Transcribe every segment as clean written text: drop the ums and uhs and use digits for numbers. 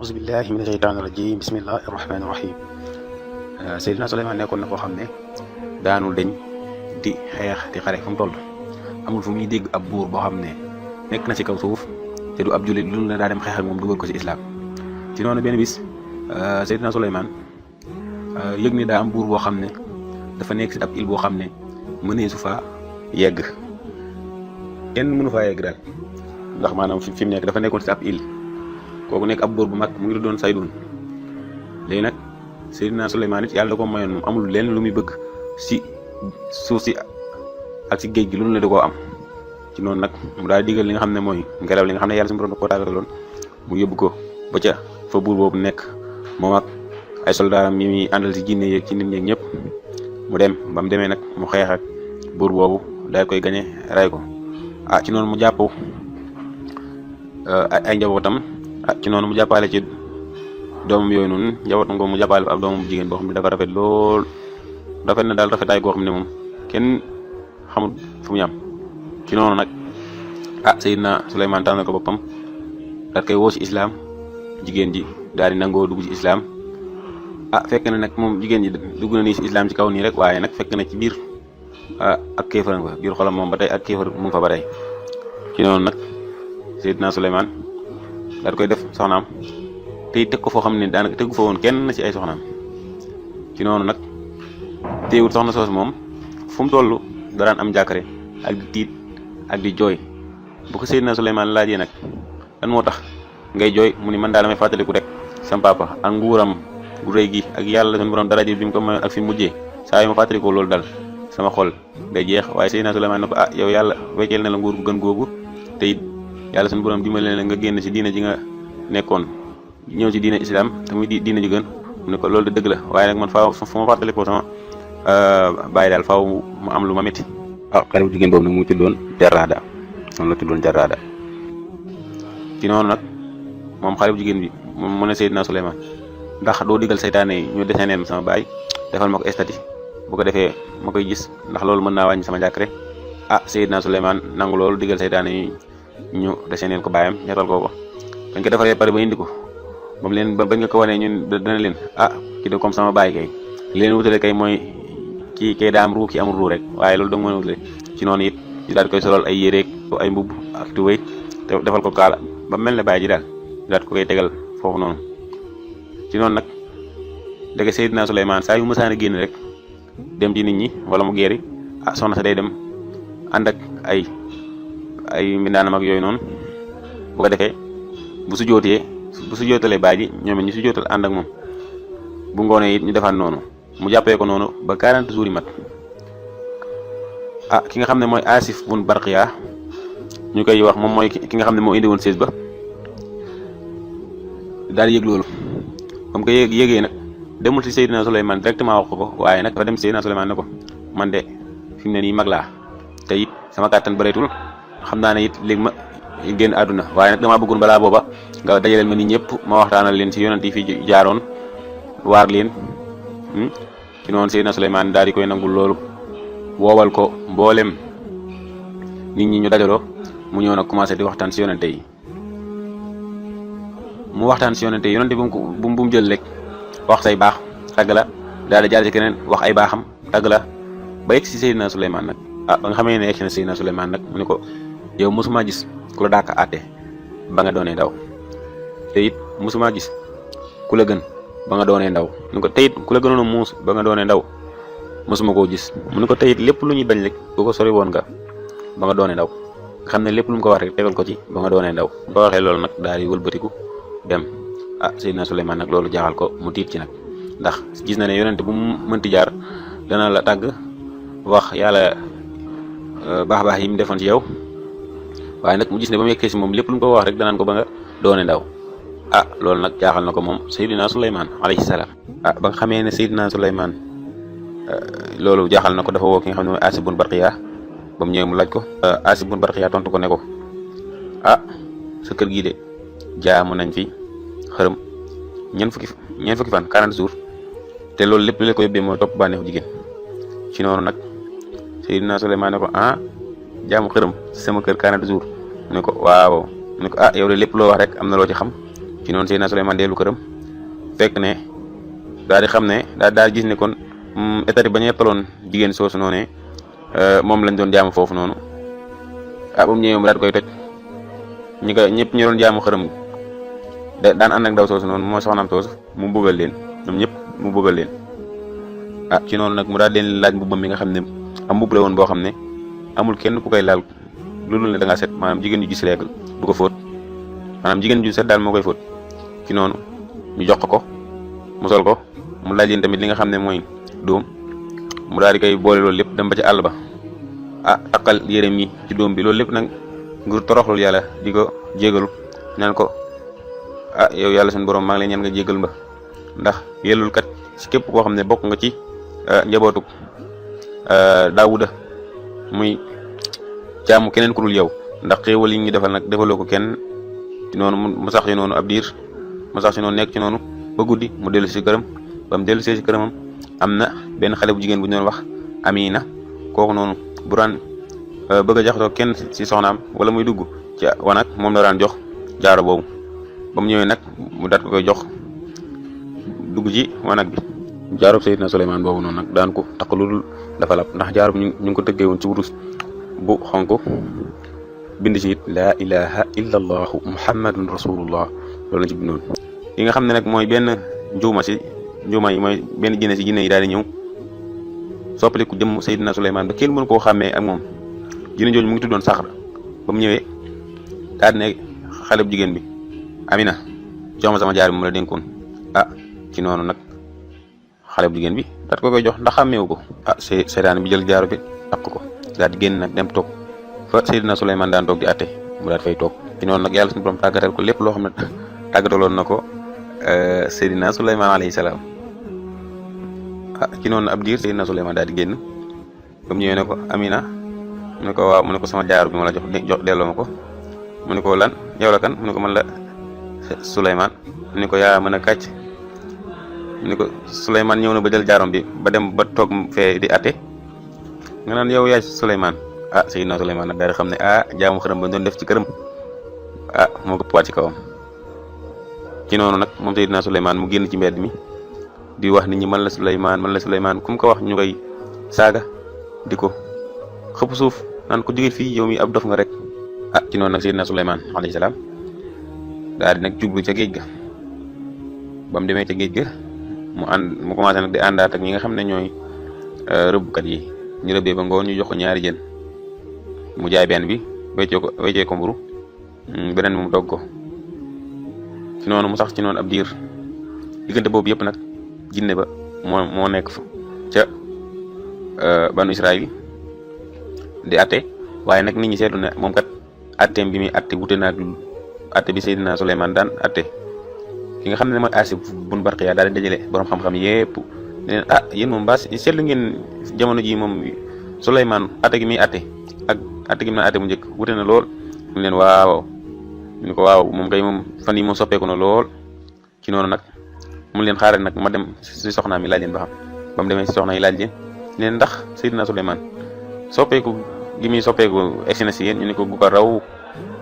auzu billahi mina sheytaani rajim bismillahi rahmaani rahim Seydina Souleymane nekkoon na koo xam ne daanul deñ di xeex di xare fu mu toll amul fu muy dégg ab buur boo xam ne nekk na ci kaw suuf te du ab jullit lu ne daa dem xeex ak moom dugal ko ci islam. ci noonu benn bis Seydina Souleymane yëg ni daa am buur boo xam ne dafa nekk ci ab île boo xam ne mënee su faa yegg kenn mënu faa yegg daal ndax maanaam fi mu nekk dafa nekkoon ci ab île kooku nekk ab buur bu mag mu ngi doon Saydun. léegi nag Seydina Souleymane it yàlla da ko mayoon moom amul lenn lu muy bëgg si suuf si ak si géej gi lu ne da koo am. ci noonu nag mu daal digal li nga xam ne mooy ngelaw li nga xam ne yàlla suñu borom da koo tàggataloon mu yóbbu ko ba ca fa buur boobu nekk moom ak ay soldaaram yi muy àndal si jinne yeeg ci nit ñeeg ñëpp mu dem ba mu demee nag mu xeex ak buur boobu daal koy gañe ray ko ci noonu mu jàpp ay njabootam ci noonu mu jàppale ci doomam yooyu noonu njabootam ko mu jàppale ab doomam jigéen boo xam ne dafa rafet lool rafet na daal rafetaay goo xam ne moom kenn xamul fu mu yam. ci noonu nag Seydina Souleymane tànnal ko boppam daal koy woo ci islam jigéen ji daal di nangoo dugg ci islam fekk na nag moom jigéen ji dugg na nii ci islam ci kaw nii rek waaye nag fekk na ci biir ak kéefar nga biir xolam moom ba tey ak kéefar mu ngi fa ba tey. ci noonu nag Seydina Souleymane daal koy def soxnaam tey teg ko foo xam ne daanaka tegu fa woon kenn ci ay soxnaam. ci noonu nag teewul soxna soos moom fu mu toll daraan am jàkkare ak di tiit ak di jooy bu ko Seydina Souleymane laajee nag lan moo tax ngay jooy mu ni man daal damay fàttaliku rek sam papa ak nguuram gu rëy gi ak yàlla suñu borom daraja bi mu ko mayoon ak fi mujjee saa yu ma fàttalikoo loolu dal sama xol day jeex. waaye Seydina Souleymane ne ko yow yàlla wecceel na la nguur gu gën googu te it yàlla suñu borom dimbale na nga génn ci diina ji nga nekkoon ñëw ci diina islam te muy diina ji gën mu ne ko loolu de dëgg la waaye nag man faaw fu ma fàttalikoo sama bàyyi daal faaw mu am lu ma métti. xale bu jigéen boobu nag mu tuddoon Jarraada noonu la tuddoon Jarraada. ci noonu nag moom xale bu jigéen bi mu ne Seydina Souleymane ndax doo digal saytaane yi ñu deseneen sama baay defal ma ko estati bu ko defee ma koy gis ndax loolu mën naa wàññi sama jàkkare. Seydina Souleymane nangu loolu digal saytaane yi ñu deseneen ko baayam ñetal ko bañ ko defaree pare ba indi ko ba mu leen bañ nga ko wanee ñun dana leen ki de comme sama baay kay li leen wutale kay mooy kii kay daa am ruu ki amul ruu rek waaye loolu da nga mën a wutale. ci noonu it ñu daal di koy solal ay yéreeg ay mbubb ak tuwéy te defal ko kaala ba mel ne baay ji daal ñu daal ko koy tegal foofu noonu. ci noonu nag dëgg Seydina Souleymane saa yu mësaan a génn rek dem ci nit ñi wala mu geeri soxna sa day dem ànd ak ay mbindaanam ak yooyu noonu bu ko defee bu su jootalee baay ji ñoom it ñu su jootal ànd ak moom bu ngoonee it ñu defaat noonu mu jàppee ko noonu ba 40 jours yi mat. ki nga xam ne mooy Asif bun Barqiya ñu koy wax moom mooy ki nga xam ne moo indi woon sées ba daal di yëg loolu comme que yëgee nag demul ci Seydina Souleymane directement wax ko waaye nag dafa dem Seydina Souleymane ne ko man de fi mu ne nii mag laa te it sama kàttan bëreetul xam naa ne it léegi ma génn àdduna waaye nag damaa bëggoon balaa booba nga dajaleel ma nit ñëpp ma waxtaanal leen ci yonent yi fi jaaroon waar leen. ci noonu Seydina Souleymane daal di koy nangul loolu woowal ko mboolem nit ñi ñu dajaloo mu ñëw nag commencé di waxtaan ci yonente yi. mu waxtaan ci yonente yi yonente bu mu jël rek wax say baax tàgg la daal di jàll ci keneen wax ay baaxam tàgg la ba yegg ci Seydina Souleymane nag ba nga xamee ne yegg ci na Seydina Souleymane nag mu ne ko yow mosuma gis ku la dàq àtte ba nga doonee ndaw te it mosuma gis ku la gën ba nga doonee ndaw mu ne ko teyit ku la gënoon a muus ba nga doonee ndaw mosuma koo gis mu ne ko teyit lépp lu ñuy bañ rek bu ko sori woon nga ba nga doonee ndaw nga xam ne lépp lu mu ko wax rek tegal ko ci ba nga doonee ndaw ba waxee loolu nag daal di wëlbatiku dem. Seydina Souleymane nag loolu jaaxal ko mu tiit ci nag ndax gis na ne yonent bu mu mënti jaar dana la tàgg wax yàlla baax yi mu defoon ci yow waaye nag mu gis ne ba mu yeggee si moom lépp lu mu ko wax rek danaan ko ba nga doonee ndaw. loolu nag jaaxal na ko moom Seydina Souleymane alayhi salaam. ba nga xamee ne Seydina Souleymane loolu jaaxal na ko dafa woo ki nga xam ne mooy Asif bun Barqiya ba mu ñëwee mu laaj ko. Asif bun Barqiya tontu ko ne ko sa kër gii de jaamu nañ fi xërëm ñeent fukki fan 40 jours te loolu lépp li la ko yóbbee mooy topp bànneexu jigéen. ci noonu nag Seydina Souleymane ne ko jaamu xërëm sama kër 40 jours mu ne ko waaw mu ne ko yow de lépp loo wax rek am na loo ci xam ci noonu Seydina Souleymane dellu këram fekk ne daal di xam ne daal gis ne kon état ba ñu yettaloon jigéen soosu noonee moom lañ doon jaamu foofu noonu ba mu ñëwee mu daal koy toj ñëpp ñu doon jaamu xërëm daan ànd ak ndaw soosu noonu moo soxnaam soosu mu bëggal leen ñoom ñëpp mu bëggal leen ci noonu nag mu daal leen laaj mbubbam mi nga xam ne am mbubb la woon boo xam ne amul kenn ku koy laal lu dul ne da ngaa set maanaam jigéen ju gis règle du ko fóot maanaam jigéen ju set daal moo koy fóot ci noonu ñu jox ko mu sol ko mu laaj leen tamit li nga xam ne mooy doom mu daal di koy boole loolu lépp dem ba ci àll ba takkal yéreem yi ci doom bi loolu lépp nag ngir toroxlul yàlla di ko jégalu ñaan ko yow yàlla suñu borom maa ngi lay ñaan nga jégal ba ndax yellul kat ci képp koo xam ne bokk nga ci njabootuk Daawuda muy jaamu keneen ku dul yow ndax xéewal yi ñu defal nag defaloo ko kenn ci noonu mu sax ci noonu ab diir mu sax ci noonu nekk ci noonu ba guddi mu dellu si këram ba mu dellu see si këramam am na benn xale bu jigéen bu ñu doon wax Amina kooku noonu bu daan bëgg a jaxatoo kenn si soxnaam wala muy dugg ci wanag moom la daan jox jaaro boobu ba mu ñëwee nag mu daat ko koy jox dugg ci wanag bi jaaro Seydina Souleymane boobu noonu nag daan ko takk lu dul dafa lab ndax jaaro bi ñu ngi ko tëggee woon ci wurus bu xonk bind ci it laa ilaha illa allahu muhammadun rasulullah loolu lañ ci bindoon yi nga xam ne nag mooy benn njuuma yi mooy benn jinne si jinne yi daal di ñëw soppaliku jëm Seydina Souleymane ba kenn mënu koo xàmmee ak moom jinne jooju mu ngi tuddoon Saxra ba mu ñëwee daal di ne xale bu jigéen bi Amina jox ma sama jaar bi mu la dénkoon ci noonu nag xale bu jigéen bi daat ko koy jox ndax xàmmeewu ko seytaane bi jël jaaro bi takk ko daal di génn nag dem toog fa Seydina Souleymane daan toog di atte mu daal fay toog ci noonu nag yàlla suñu borom tàggatal ko lépp loo xam ne tàggataloon na ko Seydina Souleymane alayhi salaam ci noonu ab diir Seydina Souleymane daal di génn ba mu ñëwee ne ko Amina mu ne ko waaw mu ne ko sama jaaro bi ma la jox delloo ma ko mu ne ko lan yow la kan mu ne ko man la Souleymane mu ne ko yaa mën a kàcc mu ne ko Souleymane ñëw na ba jël jaarom bi ba dem ba toog fee di atte nga naan yow yaay Souleymane Seydina Souleymane nag daal di xam ne jaamu xërëm ba doon def ci këram moo ko wàcc ci kawam ci noonu nag moom Seydina Souleymane mu génn ci mbedd mi di wax nit ñi man la Souleymane kum ko wax ñu koy saaga di ko xëpp suuf naan ko jóge fii yow mi ab dof nga rek ci noonu nag Seydina Souleymane alayhi salaam daal di nag jublu ca géej ga ba mu demee ca géej ga mu commencé nag di àndaat ak ñi nga xam ne ñooy rëbbkat yi ñu rëbbee ba ngoon ñu jox ko ñaari jën mu jaay benn bi weccee ko mburu beneen bi mu togg ko ci noonu mu sax ci noonu ab diir diggante boobu yëpp nag jinne ba moo nekk fa ca banu Israël di atte waaye nag nit ñi seetlu ne moom kat atteem bi muy atte wute naag atte bi Seydina Souleymane daan atte ki nga xam ne mooy Asif bun Barqiya daal di dajale borom xam-xam yépp ne leen yéen moom baas seetlu ngeen jamono ji moom Souleymane atte gi muy atte ak atte gi mu naan atte mu njëkk wute na lool ñu leen waaw ñu ko waaw moom kay moom fan yi moom soppeeku na lool ci noonu nag mu leen xaaral nag ma dem si soxnaam yi laaj leen ba xam ba mu demee si soxna yi laaj leen ndax Seydina Souleymane soppeeku gi muy soppeeku egsi na si yéen ñu ne ko gu ko raw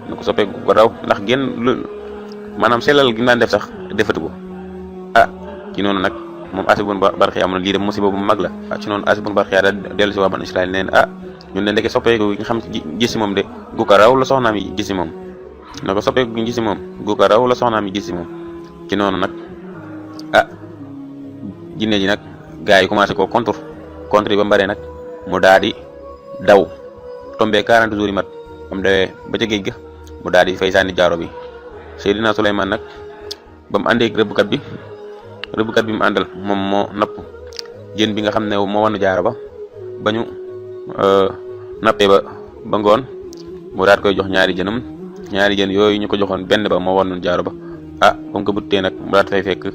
ñu ko soppeeku gu ko raw ndax genn maanaam sellal gi mu daan def sax defatu ko ci noonu nag moom Asif bun Barqiya am na lii dem musiba bu mag la ci noonu Asif bun Barqiya daal dellu si waa Banu Israël neen ñun de ndeke soppeeku gi nga xam gis si moom de gu ko raw la soxnaam yi gis si moom na ko soppeeku gi gis si moom gu ko raw la soxnaam yi gis si moom ci noonu nag jinne ji nag gars yi commencé koo contre yi ba mbaree nag mu daal di daw tombé 40 jours yi mat am dawee ba ca géej ga mu daal di fay sànni jaaro bi Seydina Souleymane nag ba mu àndee rëbbkat bi mu àndal moom moo napp jën bi nga xam ne moo wanu jaaro ba ba ñu nappee ba ngoon mu daal koy jox ñaari jën yooyu ñu ko joxoon benn ba moo wanu jaaro ba ba mu ko buttee nag mu daal fay fekk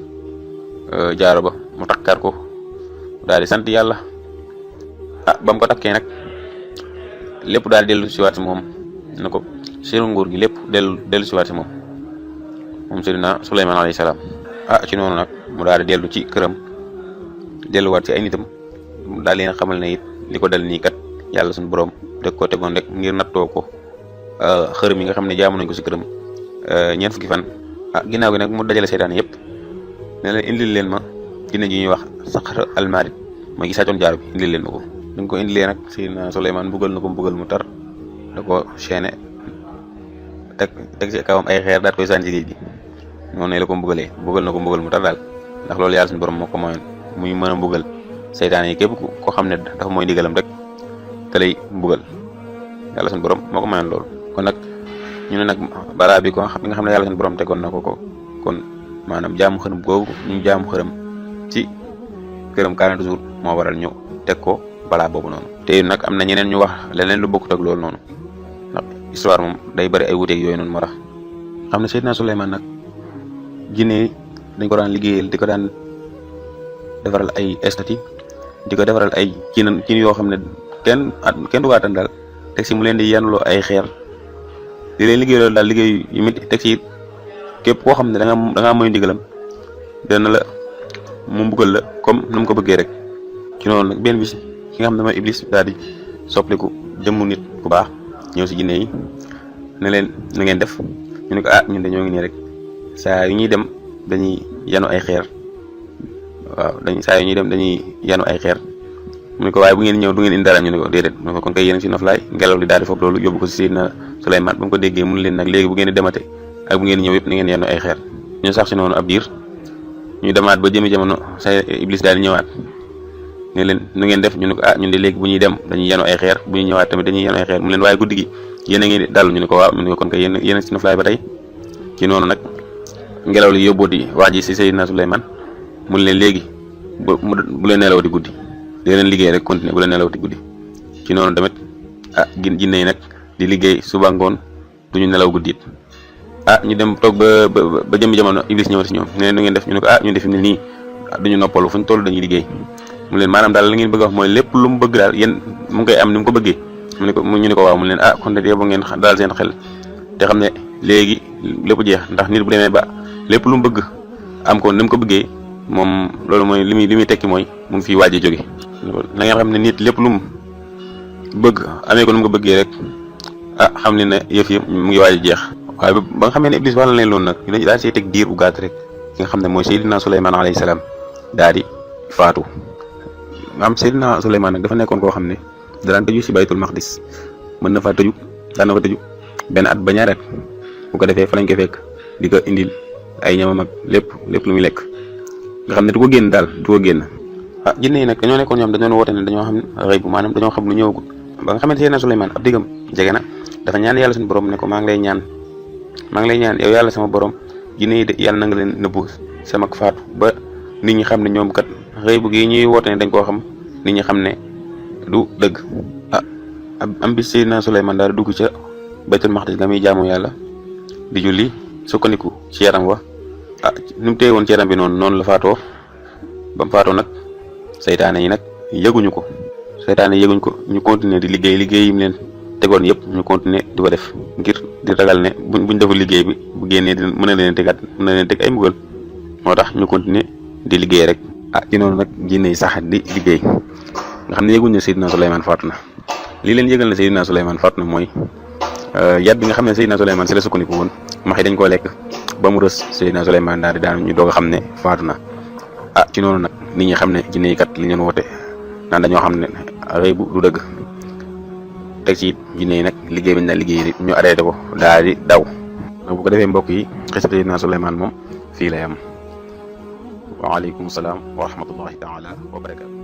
jaaro ba mu takkar ko daal di sant yàlla ba mu ko takkee nag lépp daal dellu siwaat si moom na ko seeru nguur gi lépp dellu siwaat si moom Seydina Souleymane alayhi salaam ci noonu nag mu daal di dellu ci këram delluwaat ci ay nitam daal leen xamal ne it li ko dal nii kat yàlla suñu borom deg ko tegoon rek ngir nattoo ko xërëm yi nga xam ne jaamu nañ ko si këram ñeent fukki fan ginnaaw gi nag mu dajale seytaane yëpp ne leen indil leen ma jinne ji ñuy wax Saqar al-Marid mooy gi sàccoon jaaro bi indil leen ma ko. dañ ko indilee nag Seydina Souleymane mbugal na ko mbugal mu tar da ko chaîné teg ci kawam ay xeer daat koy sànni ci géej gi noonu la ko mbugalee mbugal na ko mbugal mu tar daal ndax loolu yàlla suñu borom moo ko mayoon muy mën a mbugal seytaane yi képp ko xam ne dafa mooy ndigalam rek te lay mbugal yàlla suñu borom moo ko mayoon loolu. kon nag ñu ne nag balaa bi ko nga xam ne yàlla suñu borom tegoon na ko kon maanaam jaamu xërëm googu ñu jaamu xërëm ci këram 40 jours moo waral ñu teg ko balaa boobu noonu. te nag am na ñeneen ñu wax leneen lu bokkut ak loolu noonu ndax histoire moom day bari ay wuuteeg yooyu noonu moo tax xam ne Seydina Souleymane nag jinne dañ ko daan liggéeyal di ko daan defaral ay estati di ko defaral ay cin yoo xam ne kenn du waatan daal teg si mu leen di yanloo ay xeer di leen liggéey loolu daal liggéey yu métti teg si képp koo xam ne da ngaa moy ndigalam dana la mu mbugal la comme nu mu ko bëggee rek. ci noonu nag benn bis ki nga xam ne mooy Iblis daal di soppaliku jëmmu nit bu baax ñëw si jinne yi ne leen na ngeen def ñu ne ko ñun de ñoo ngi nii rek saa yu ñuy dem dañuy yanu ay xeer saa yu ñuy dem dañuy yanu ay xeer mu ne ko waaye bu ngeen ñëw du ngeen indi dara ñu ne ko déedéet mu ne ko kon kay yéen si noflaay ngelaw li daal di foofu loolu yóbbu ko si Seydina Souleymane ba mu ko déggee mun leen nag léegi bu ngeen di demate ak bu ngeen ñëw yëpp na ngeen yanu ay xeer ñu sax si noonu ab diir ñu demaat ba jëmi jamono sa Iblis daal di ñëwaat ne leen nu ngeen def ñu ne ko ñun de léegi bu ñuy dem dañuy yanu ay xeer bu ñuy ñëwaat tamit dañuy yanu ay xeer mu leen waaye guddi gi yéen a ngi dal ñu ne ko waaw mu ne ko kon kay yéen si noflaay ba tey ci noonu nag ngelaw li yóbbooti wax ji si Seydina Souleymane mu leen léegi bu leen nelawati guddi di leen liggéey rek continuer bu leen nelawati guddi ci noonu tamit jinne yi nag di liggéey suba ngoon duñu nelaw guddi it ñu dem toog ba jëmmi jamono Iblis ñëw si ñoom ne leen nu ngeen def ñu ne ko ñun def ne nii duñu noppalu fuñ toll dañuy liggéey mu leen maanaam daal la ngeen bëgg a wax mooy lépp lu mu bëgg daal yéen mu ngi koy am ni mu ko bëggee ñu ne ko waaw mu leen kon de yow ngeen daal seen xel te xam ne léegi lépp jeex ndax nit bu demee ba lépp lu mu bëgg am ko ni mu ko bëggee moom loolu mooy li muy tekki mooy mu ngi fiy waaj a jóge na ngeen xam ne nit lépp lu mu bëgg amee ko ni mu ko bëggee rek xam ne ne yëf yi mu ngi waaj a jeex waaye ba nga xamee ne Iblis wax na leen loolu nag ñu daal see teg diir bu gàtt rek ki nga xam ne mooy Seydina Souleymane alayhi salaam daal di faatu. Seydina Souleymane nag dafa nekkoon koo xam ne daan tëju si baytul maqdis mën na faa tëju daan na fa tëju benn at ba ñaari at bu ko defee fa lañ ko fekk di ko indil ay ñamam ak lépp lu muy lekk nga xam ne du ko génn daal du ko génn. jinne yi nag dañoo nekkoon ñoom dañoo woote ne dañoo xam rëy bu maanaam dañoo xam lu ñëwagul ba nga xamante Seydina Souleymane ab diggam jege na dafa ñaan yàlla suñu borom ne ko maa ngi lay ñaan yow yàlla sama borom jinne yi de yàlla na nga leen nëbbu sama faatu ba nit ñi xam ne ñoom kat rëy bu gi ñuy woote ne dañ koo xam nit ñi xam ne du dëgg. am bis Seydina Souleymane daal dugg ca baytul maqdis ga muy jaamu yàlla di julli sukkandiku ci yaram wa ni mu téye woon ci yaram bi noonu la faatoo ba mu faatoo nag seytaane yi nag yëguñu ko ñu continuer di liggéey yim leen tegoon yëpp ñu continuer di ko def ngir di ragal ne buñ deful liggéey bi bu génnee mën na leen teg ay mbugal moo tax ñu continuer di liggéey rek. ci noonu nag jinne yi sax di liggéey nga xam ne yëguñ ne Seydina Souleymane faatu na lii leen yëgal ne Seydina Souleymane faatu na mooy yat bi nga xam ne Seydina Souleymane si la sukkandiku woon max yi dañ koo lekk ba mu rës Seydina Souleymane daal di daan ñu doog a xam ne faatu na. ci noonu nag nit ñi xam ne jinne yi kat li ñu woote naan dañoo xam ne rëy bu du dëgg teg ci jinne yi nag liggéey bi ñu daan liggéey ñu arrêté ko daal di daw. bu ko defee mbokk yi xisab Seydina Souleymane moom fii lay am. waaleykum salaam wa rahmatullahi taala wa barakatu.